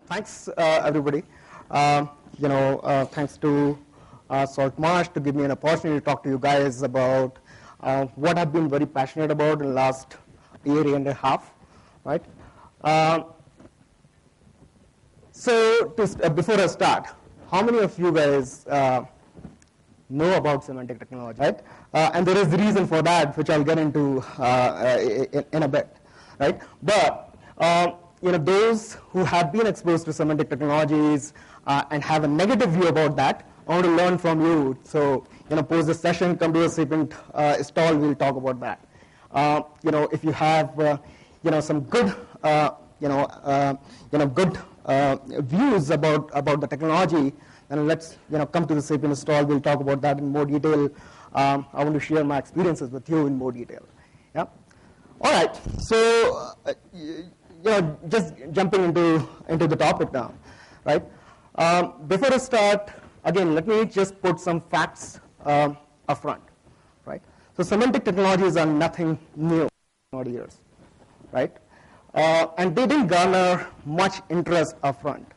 Thanks, everybody. Thanks to Saltmarsh to give me an opportunity to talk to you guys about what I've been very passionate about in the last year and a half, right? Before I start, how many of you guys know about semantic technology, right? And there is a reason for that, which I'll get into in a bit, right? But those who have been exposed to semantic technologies and have a negative view about that, I want to learn from you. So, post this session, come to a Sapient stall, we'll talk about that. If you have, some good, good views about the technology, then let's, come to the Sapient stall. We'll talk about that in more detail. I want to share my experiences with you in more detail. Yeah. All right. So, just jumping into the topic now, right? Before I start, again, let me just put some facts up front, right? So semantic technologies are nothing new in years, right? And they didn't garner much interest up front.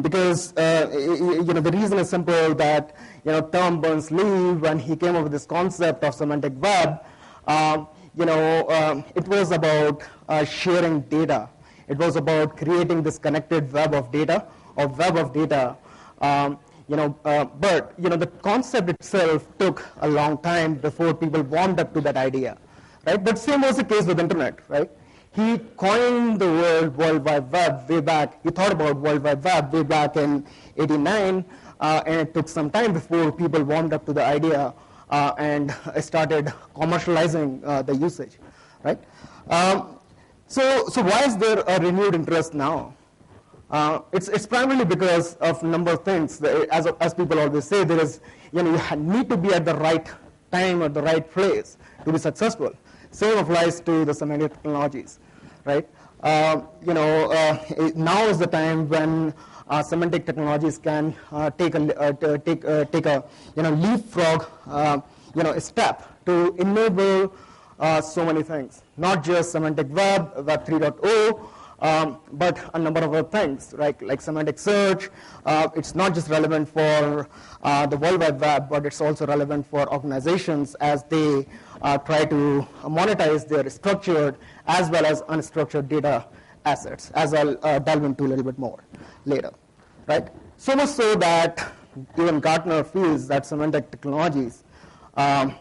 Because the reason is simple that Tom Berners-Lee, when he came up with this concept of semantic web, it was about sharing data. It was about creating this connected web of data, But the concept itself took a long time before people warmed up to that idea, right? But same was the case with internet, right? He coined the World Wide Web way back. He thought about World Wide Web way back in '89, and it took some time before people warmed up to the idea and started commercializing the usage, right? So why is there a renewed interest now? It's primarily because of a number of things. As people always say, there is, you need to be at the right time or the right place to be successful. Same applies to the semantic technologies, right? Now is the time when semantic technologies can take a leapfrog step to enable so many things, not just semantic web 3.0, but a number of other things, right? Like semantic search. It's not just relevant for the World Wide Web, but it's also relevant for organizations as they try to monetize their structured as well as unstructured data assets, as I'll delve into a little bit more later, right? So much so that even Gartner feels that semantic technologies, they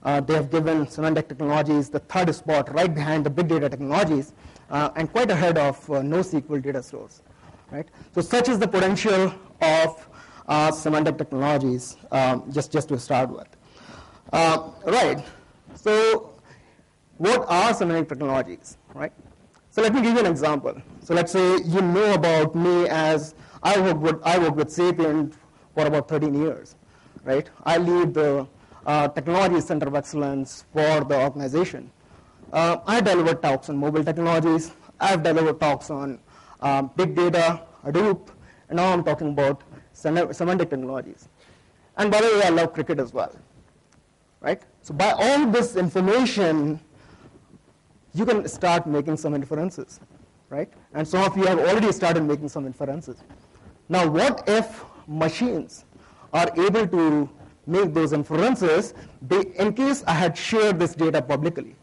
have given semantic technologies the third spot right behind the big data technologies and quite ahead of NoSQL data stores, right? So such is the potential of semantic technologies, just to start with. Right, so what are semantic technologies, right? So let me give you an example. So let's say you know about me as I work with Sapient for about 13 years, right? I lead the Technology Center of Excellence for the organization. I deliver talks on mobile technologies. I've delivered talks on big data, Hadoop, and now I'm talking about semantic technologies. And by the way, I love cricket as well, right? So by all this information, you can start making some inferences, right? And some of you have already started making some inferences. Now, what if machines are able to make those inferences in case I had shared this data publicly,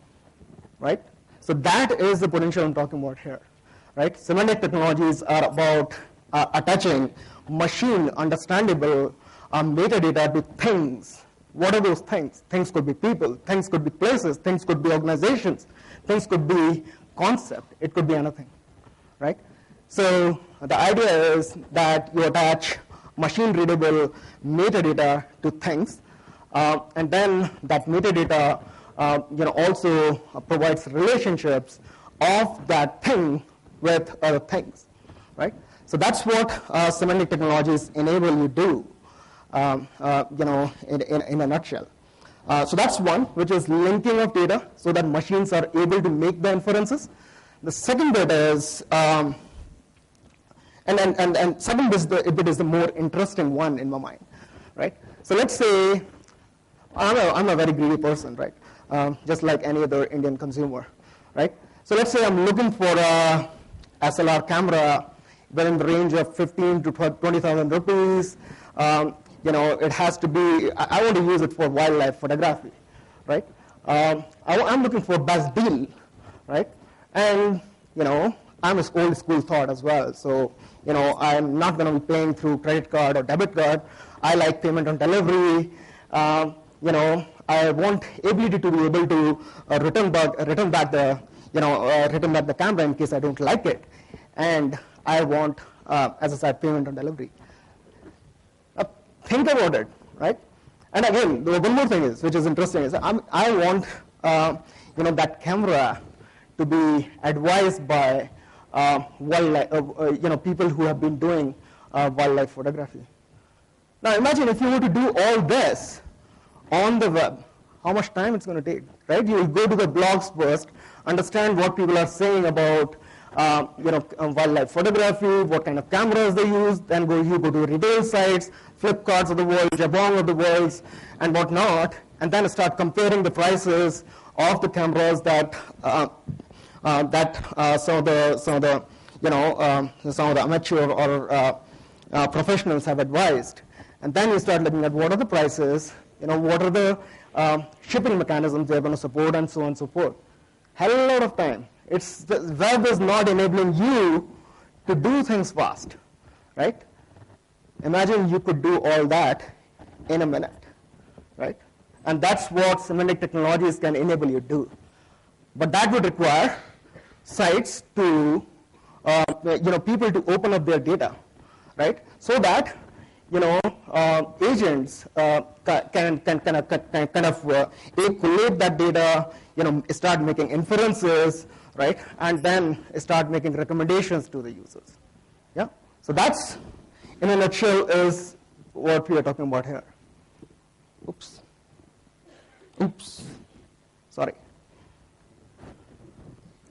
right? So that is the potential I'm talking about here, right? Semantic technologies are about attaching machine understandable metadata to things. What are those things? Things could be people, things could be places, things could be organizations, things could be concept, it could be anything, right? So the idea is that you attach machine-readable metadata to things, and then that metadata also provides relationships of that thing with other things, right? So that's what semantic technologies enable you to do, in a nutshell. So that's one, which is linking of data so that machines are able to make the inferences. The second bit is, and second bit is the more interesting one in my mind, right? So let's say I'm a very greedy person, right? Just like any other Indian consumer, right? So let's say I'm looking for a SLR camera within the range of 15 to 20,000 rupees. It has to be, I want to use it for wildlife photography, right? I'm looking for best deal, right? And, I'm an old school thought as well. So, I'm not going to be paying through credit card or debit card. I like payment on delivery. I want ability to be able to return back the camera in case I don't like it. And I want, as I said, payment on delivery. Think about it, right? And again, one more thing which is interesting is I want, that camera to be advised by wildlife, people who have been doing wildlife photography. Now imagine if you were to do all this on the web, how much time it's going to take, right? You will go to the blogs first, understand what people are saying about wildlife photography, what kind of cameras they use, then you go to retail sites, Flipkarts of the world, Jabong of the world, and whatnot, and then start comparing the prices of the cameras that some of the amateur or professionals have advised, and then you start looking at what are the prices, what are the shipping mechanisms they're going to support, and so on and so forth. Hell a lot of time. The web is not enabling you to do things fast, right? Imagine you could do all that in a minute, right? And that's what semantic technologies can enable you to do. But that would require sites to, people to open up their data, right? So that, agents can kind of collate that data, start making inferences, right? And then start making recommendations to the users. Yeah. So that's, in a nutshell, is what we are talking about here. Oops. Sorry.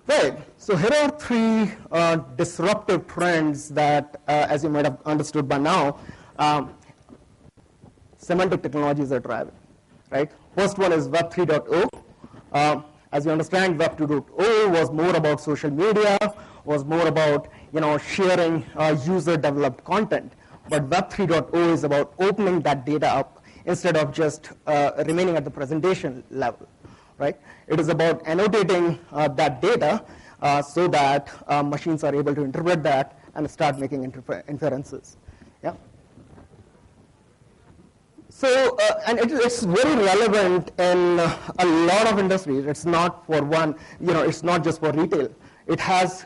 Right. So here are three disruptive trends that, as you might have understood by now, semantic technologies are driving. Right. First one is Web 3.0. As you understand, Web 2.0 was more about social media, was more about sharing user-developed content. But Web 3.0 is about opening that data up instead of just remaining at the presentation level, right? It is about annotating that data so that machines are able to interpret that and start making inferences. Yeah. So, and it's very relevant in a lot of industries. It's not for one, it's not just for retail. It has,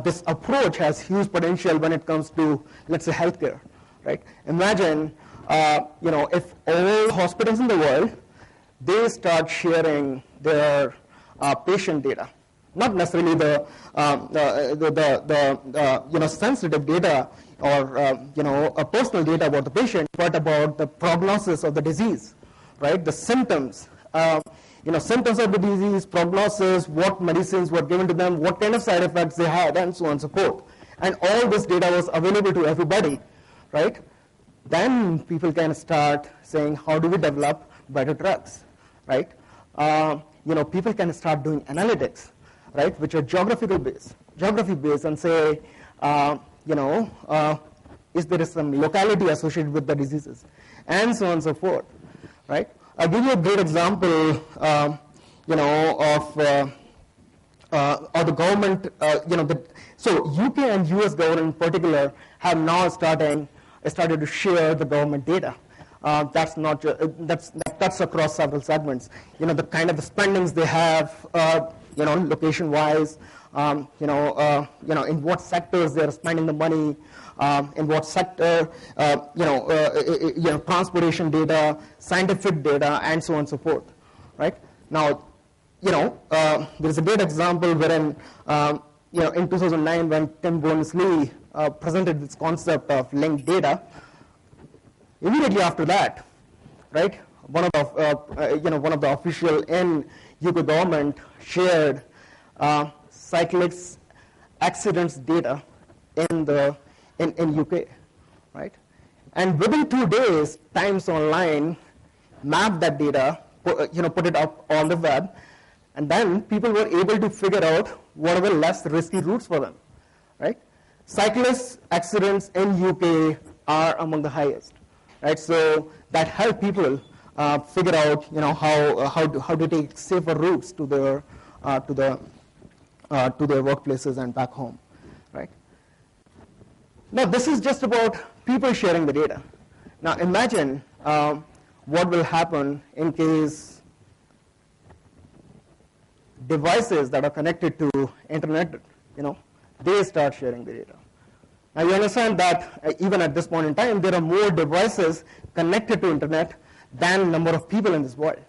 this approach has huge potential when it comes to, let's say, healthcare, right? Imagine, if all hospitals in the world, they start sharing their patient data, not necessarily the sensitive data or a personal data about the patient, but about the prognosis of the disease, right? The symptoms, symptoms of the disease, prognosis, what medicines were given to them, what kind of side effects they had, and so on and so forth. And all this data was available to everybody, right? Then people can start saying, how do we develop better drugs, right? People can start doing analytics, right, which are geography based, and say, is there some locality associated with the diseases, and so on and so forth, right? I'll give you a great example, of the government, so UK and US government in particular have now started to share the government data. That's not that's across several segments. The kind of the spendings they have, location-wise, in what sectors they're spending the money, in what sector, transportation data, scientific data, and so on and so forth, right? Now, there's a great example wherein, in 2009 when Tim Berners-Lee presented this concept of linked data. Immediately after that, right, one of the official in UK government shared cyclists accidents data in UK, right? And within 2 days, Times Online mapped that data, put it up on the web, And then people were able to figure out what are the less risky routes for them, right? Cyclist accidents in UK are among the highest, right? So that helped people figure out, how to take safer routes to their workplaces and back home, right? Now this is just about people sharing the data. Now imagine what will happen in case devices that are connected to internet, they start sharing the data. Now you understand that even at this point in time, there are more devices connected to internet than number of people in this world.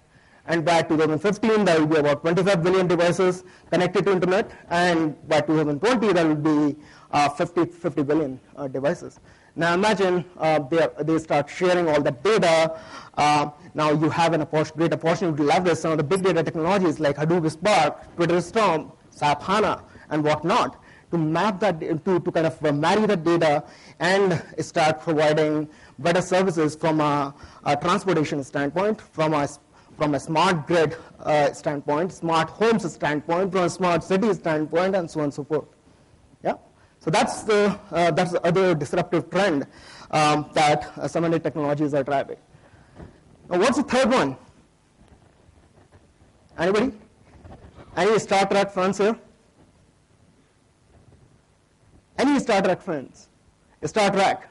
And by 2015, there will be about 25 billion devices connected to internet, and by 2020, there will be 50 billion devices. Now imagine they start sharing all that data. Now you have a great opportunity to leverage some of the big data technologies like Hadoop Spark, Twitter Storm, SAP HANA, and whatnot, to map that, to kind of marry that data and start providing better services from a transportation standpoint, from a smart grid standpoint, smart homes standpoint, from a smart city standpoint, and so on and so forth. Yeah. So that's the other disruptive trend that Semantic Technologies are driving. Now, what's the third one? Anybody? Any Star Trek fans here? Any Star Trek fans? Star Trek.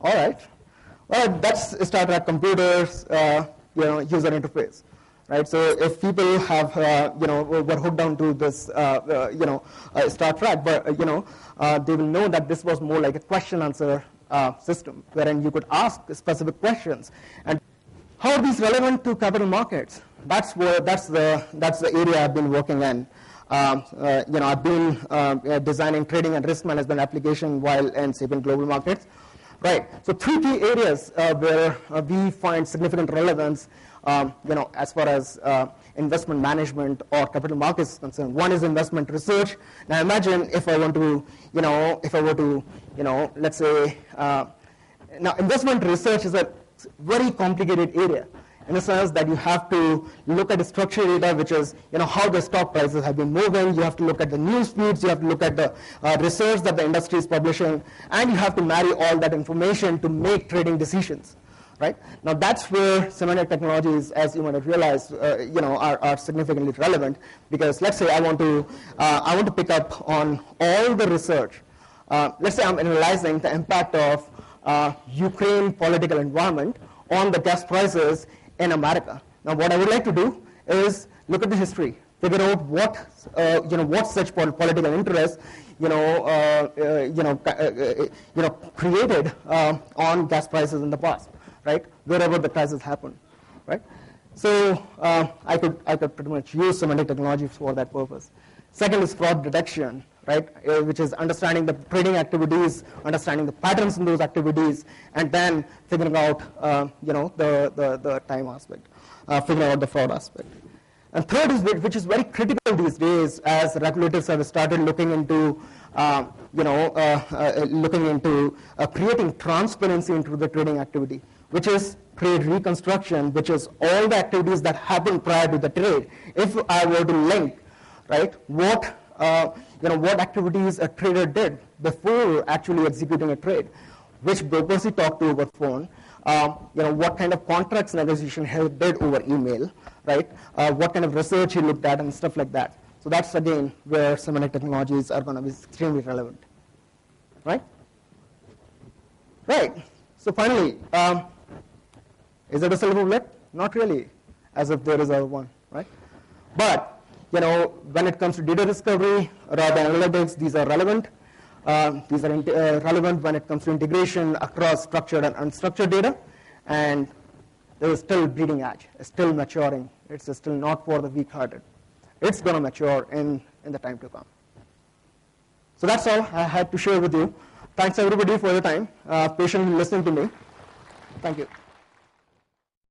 All right. Well, that's Star Trek computers, user interface, right? So if people have, were hooked down to this, Star Trek, but they will know that this was more like a question-answer system, wherein you could ask specific questions. And how are these relevant to capital markets? That's the area I've been working in. I've been designing trading and risk management application while in Sapient Global Markets. Right. So three key areas where we find significant relevance, as far as investment management or capital markets is concerned. One is investment research. Now imagine if I want to, let's say, now investment research is a very complicated area, in the sense that you have to look at the structured data, which is how the stock prices have been moving. You have to look at the news feeds. You have to look at the research that the industry is publishing, and you have to marry all that information to make trading decisions. Right? Now that's where Semantic Technologies, as you might have realized, are significantly relevant, because let's say I want to pick up on all the research. Let's say I'm analyzing the impact of Ukraine political environment on the gas prices in America. Now, what I would like to do is look at the history, figure out what such political interest created on gas prices in the past, right? Wherever the crisis happened, right? So I could pretty much use Semantic Technologies for that purpose. Second is fraud detection, right? Which is understanding the trading activities, understanding the patterns in those activities, and then figuring out, the time aspect, figuring out the fraud aspect. And third is, which is very critical these days, as regulators have started looking into, creating transparency into the trading activity, which is trade reconstruction, which is all the activities that happened prior to the trade. If I were to link, right, what activities a trader did before actually executing a trade, which brokers he talked to over phone, what kind of contracts negotiation he did over email, right? What kind of research he looked at and stuff like that. So that's again where Semantic Technologies are going to be extremely relevant, right? Right. So finally, is it a silver bullet? Not really, as if there is a one, right? But when it comes to data discovery or data analytics, these are relevant. These are relevant when it comes to integration across structured and unstructured data, and it is still bleeding edge. It's still maturing. It's still not for the weak-hearted. It's going to mature in the time to come. So that's all I had to share with you. Thanks everybody for your time, patiently listening to me. Thank you.